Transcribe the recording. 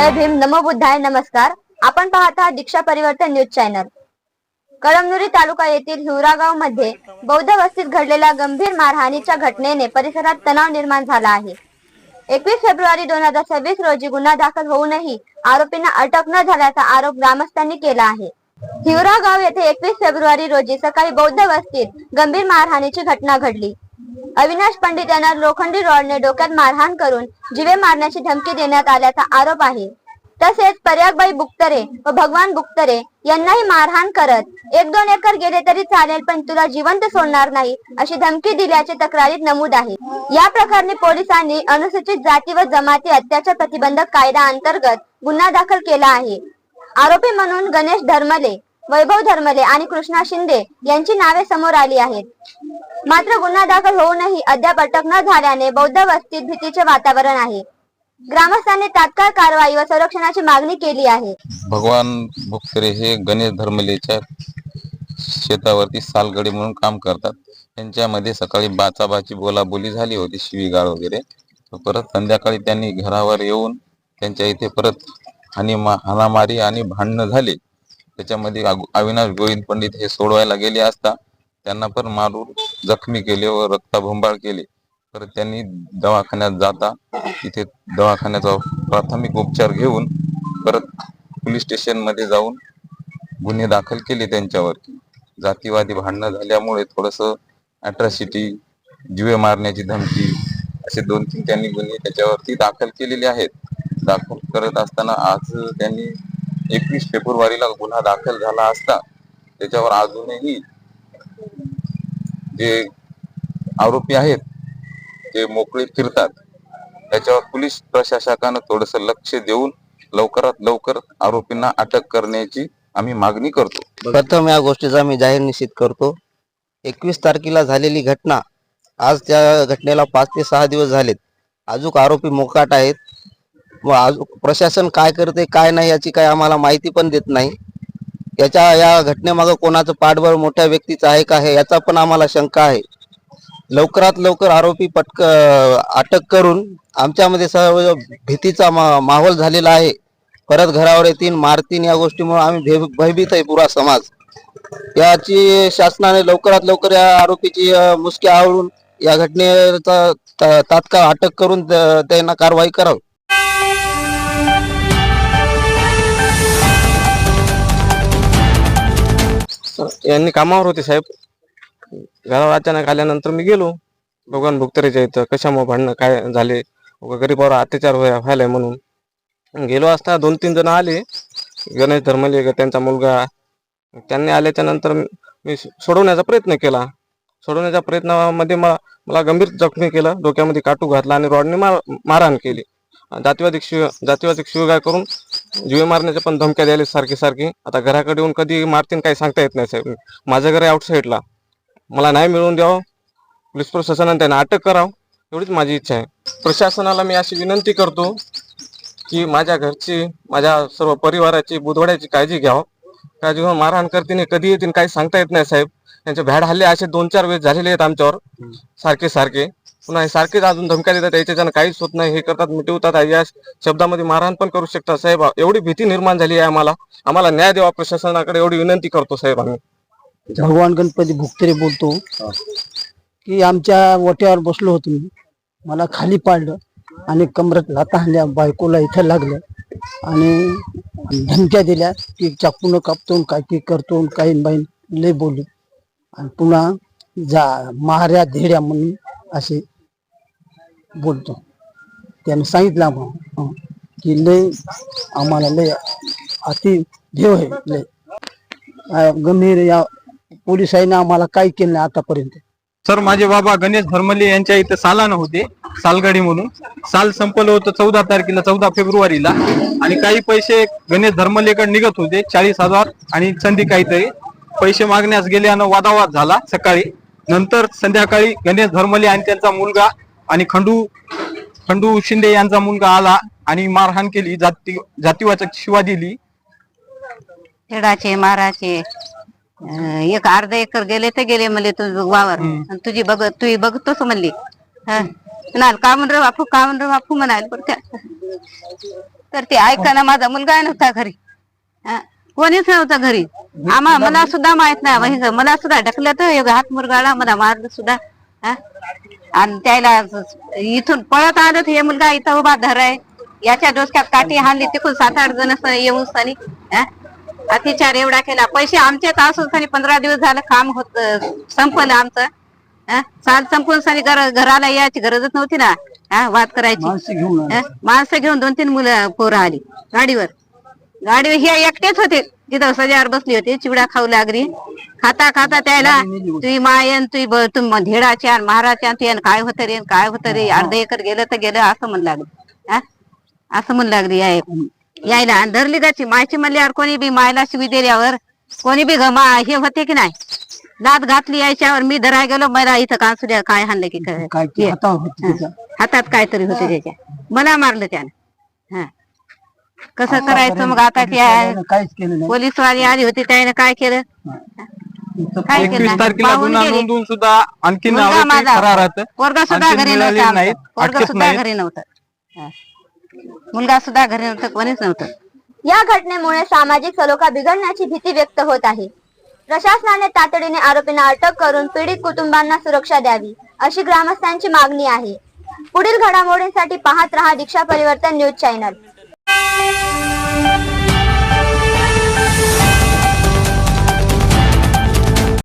जय भीम, नमो बुद्धाय, नमस्कार. आपण पाहत आहात दीक्षा परिवर्तन न्यूज चॅनल. कळमनुरी तालुका येथील हिवरागाव मध्ये बौद्ध वस्तीत घडलेल्या गंभीर मारहाणीच्या घटनेने परिसरात तणाव निर्माण झाला आहे. 21 फेब्रुवारी 2026 रोजी गुन्हा दाखल होऊनही आरोपींना अटक न झाल्याचा आरोप ग्रामस्थांनी केला आहे. हिवरागाव येथे 21 फेब्रुवारी रोजी सकाळी बौद्ध वस्तीत गंभीर मारहाणीची घटना घडली. अविनाश पंडित यांना लोखंडी रॉडने डोक्यात मारहाण करून जीवे मारण्याची धमकी देण्यात आल्याचा आरोप आहे. तसेच पर्यागबाई बुक्तरे व भगवान बुक्तरे यांनाही मारहाण करत 1-2 एकर गेले तरी चालेल, पण तुला जिवंत सोडणार नाही अशी धमकी दिल्याचे तक्रारीत नमूद आहे. या प्रकरणी पोलिसांनी अनुसूचित जाती व जमाती अत्याचार प्रतिबंधक कायदा अंतर्गत गुन्हा दाखल केला आहे. आरोपी म्हणून गणेश धर्मले, वैभव धर्मले आणि कृष्णा शिंदे यांची नावे समोर आली आहेत. मात्र गुन्हा दाखल होऊनही अद्याप अटक न झाल्याने बौद्ध वस्तीत भीतीचे वातावरण आहे. ग्रामस्थांनी तात्काळ कारवाई व संरक्षणाची मागणी केली आहे. भगवान बुक्तरे हे गणेश धर्मलेच्या शेतावरती सालगडी म्हणून काम करतात. त्यांच्यामध्ये सकाळी बाचाबाची बोलाबोली झाली होती, शिवीगाळ वगैरे. परत संध्याकाळी त्यांनी घरावर येऊन त्यांच्या इथे परत हाणामारी आणि भांडणं झाले. त्याच्यामध्ये अविनाश गोविंद पंडित हे सोडवायला गेले असता त्यांना पण मारून जखमी केले व रक्ताबंबाळ केले. तर त्यांनी दवाखान्यात जाता तिथे दवाखान्याचा प्राथमिक उपचार घेऊन परत पोलीस स्टेशन मध्ये जाऊन गुन्हे दाखल केले त्यांच्यावरती. जातीवादी भांडणं झाल्यामुळे थोडस अट्रॉसिटी, जीवे मारण्याची धमकी असे 2-3 त्यांनी गुन्हे त्याच्यावरती दाखल केलेले आहेत. दाखल करत असताना आज त्यांनी 21 फेब्रुवारीला गुन्हा दाखल झाला असता त्याच्यावर अजूनही जे आरोपी आहेत ते मोकळे फिरतात. त्याच्यावर पोलीस प्रशासकानं थोडस लक्ष देऊन लवकरात लवकर आरोपींना अटक करण्याची आम्ही मागणी करतो. प्रथम या गोष्टीचा मी जाहीर निषेध करतो. 21 तारखेला झालेली घटना, आज त्या घटनेला 5 ते 6 दिवस झालेत. अजून आरोपी मोकाट आहेत व प्रशासन काय करते काय नाही याची काय आम्हाला माहिती पण देत नाही. या घटनेमागं कोणाचं पाठबळ मोठ्या व्यक्तीचं आहे का हे याचा पण आम्हाला शंका आहे. लवकरात लवकर आरोपी अटक करून आमच्यामध्ये सर्व भीतीचा माहोल झालेला आहे. परत घरावर येतील, मारतील, या गोष्टीमुळे आम्ही भयभीत आहे पुरा समाज. याची शासनाने लवकरात लवकर या आरोपीची मुसकी आवळून या घटनेचा तात्काळ अटक करून त्यांना कारवाई करावी. यांनी कामावर होते साहेब. घरावर अचानक आल्यानंतर मी गेलो भगवान बुक्तरेच्या इथं. कशामुळे भांडणं काय झाले, गरीबावर अत्याचार व्हायलाय म्हणून गेलो असता 2-3 जण आले. गणेश धर्मले त्यांचा मुलगा, त्यांनी आल्याच्या नंतर मी सोडवण्याचा प्रयत्न केला. सोडवण्याच्या प्रयत्नामध्ये मला गंभीर जखमी केलं, डोक्यामध्ये काटू घातला आणि रॉडने मारहाण केली. जातीवादी शिवीगाळ करून जीवे मारण्याच्या पण धमक्या द्यायला सारखी. आता घराकडे येऊन कधी मारतीन काही सांगता येत नाही साहेब. माझं घर आहे आउटसाईडला, मला न्याय मिळवून द्यावं, पोलीस प्रशासनाने त्यांना अटक करावं एवढीच माझी इच्छा आहे. प्रशासनाला मी अशी विनंती करतो की माझ्या घरची, माझ्या सर्व परिवाराची, बुधवाड्याची काळजी घ्यावं. काळजी घेऊन मारहाण करतील, कधी येतील काही सांगता येत नाही साहेब. त्यांचे भ्याड हल्ले असे 2-4 वेळेस झालेले आहेत आमच्यावर सारखे. पुन्हा हे सारखेच अजून धमक्या देतात, याच्यानं काहीच होत नाही, हे करतात, मिटवतात, या शब्दामध्ये मारहाण पण करू शकतात साहेब. एवढी भीती निर्माण झाली आहे आम्हाला न्याय द्यावा प्रशासनाकडे एवढी विनंती करतो साहेब. आम्ही भगवान गणपती भुक्तरे बोलतो की आमच्या वट्यावर बसलो होतो मी, मला खाली पाडलं आणि कमरेत लाथा हाणल्या, बायकोला इथं लागलं आणि धमक्या दिल्या की चाकून कापतो, काय की करतो, काही बाई लय बोलली आणि पुन्हा माऱ्या धेड्या म्हणून असे बोलतो. त्यानं सांगितलं की लय आम्हाला लय अति देव आहे, लय गंभीर. या पोलिसांनी आम्हाला काय केलं नाही आतापर्यंत. सर, माझे बाबा गणेश धर्मले यांच्या इथं सालानं होते, सालगाडी म्हणून. साल संपलं होतं 14 तारखेला, 14 फेब्रुवारीला. आणि काही पैसे गणेश धर्मलेकडे निघत होते, 40,000 आणि संधी काहीतरी पैसे मागण्यास गेले आणि वादावाद झाला सकाळी. नंतर संध्याकाळी गणेश धर्मले आणि त्यांचा मुलगा आणि खंडू शिंदे यांचा मुलगा आला आणि मारहाण केली, जातीवाचक शिवा दिली. छेडाचे माराचे. 1 अर्धा एकर गेले तर गेले म्हणले तुझ वावर, तू बघतोस म्हणली. म्हणाल का म्हणलं बापू म्हणाल पण तर ते ऐकायला माझा मुलगा नव्हता घरी. कोणीच नव्हतं घरी. मला सुद्धा माहित नाही. मला सुद्धा ढकललं तर हात मुरगाळा, मला मारलं सुद्धा. आणि त्याला इथून पळत आलं हे मुलगा इथं उभा धराय, याच्या डोसक्यात काठी हाणली. तिकून 7-8 जण येऊन सनी अत्याचार एवढा केला. पैसे आमचेच असून सनी 15 दिवस झालं काम होत संपलं आमचं. साल संपून सनी घराला यायची गरजच नव्हती ना. वाद करायची. माणसं घेऊन 2-3 मुलं पोरं आली गाडीवर. हे एकटेच होते तिथं सजावर बसली होती. चिवडा खाऊ लागली. खाता खाता त्याला तुझी मायन तुम धेडाच्या महाराच्या तू काय होतं रे, काय होतं रे, अर्धा एकर गेलं तर गेलं असं म्हण लागली. असं म्हण लागली यायला. आणि धरली त्याची मायची म्हणल्यावर कोणी बी मायला शिवी दिल्यावर कोणी बी हे होते की नाही. लात घातली यायच्यावर. मी धराय गेलो, मला इथं कांसुड्या काय हाणलं की हातात काहीतरी होते त्याच्या. मला मारलं त्यानं. कसं करायचं मग आता? पोलीसवाली आली होती त्याने काय केलं? 21 तारखेला गुन्हा नोंदवून सुद्धा आणखीन आरोपी फरार आहेत. पोरगा सुद्धा घरी नव्हता. पोरगा सुद्धा घरी नव्हतं. मुलगा सुद्धा घरी नव्हतं. कोणीच नव्हतं. या घटनेमुळे सामाजिक सलोखा बिघडण्याची भीती व्यक्त होत आहे. प्रशासनाने तातडीने आरोपींना अटक करून पीडित कुटुंबांना सुरक्षा द्यावी अशी ग्रामस्थांची मागणी आहे. पुढील घडामोडींसाठी पाहत रहा दीक्षा परिवर्तन न्यूज चॅनल.